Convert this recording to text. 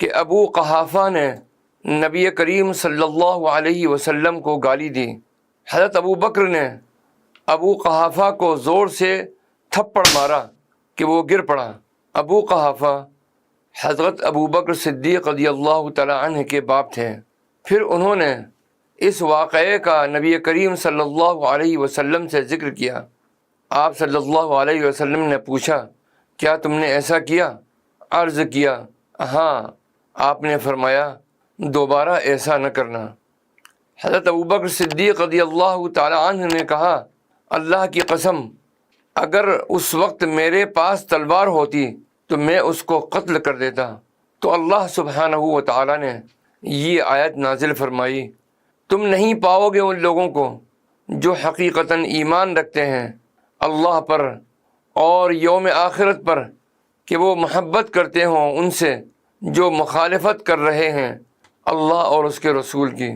کہ ابو قحافہ نے نبی کریم صلی اللہ علیہ وسلم کو گالی دی۔ حضرت ابو بکر نے ابو قحافہ کو زور سے تھپڑ مارا کہ وہ گر پڑا۔ ابو قحافہ حضرت ابو بکر صدیق رضی اللہ تعالیٰ عنہ کے باپ تھے۔ پھر انہوں نے اس واقعے کا نبی کریم صلی اللہ علیہ وسلم سے ذکر کیا۔ آپ صلی اللہ علیہ وسلم نے پوچھا، کیا تم نے ایسا کیا؟ عرض کیا، ہاں۔ آپ نے فرمایا، دوبارہ ایسا نہ کرنا۔ حضرت ابوبکر صدیق رضی اللہ تعالی عنہ نے کہا، اللہ کی قسم، اگر اس وقت میرے پاس تلوار ہوتی تو میں اس کو قتل کر دیتا۔ تو اللہ سبحانہ و تعالی نے یہ آیت نازل فرمائی، تم نہیں پاؤ گے ان لوگوں کو جو حقیقتاً ایمان رکھتے ہیں اللہ پر اور یوم آخرت پر کہ وہ محبت کرتے ہوں ان سے جو مخالفت کر رہے ہیں اللہ اور اس کے رسول کی۔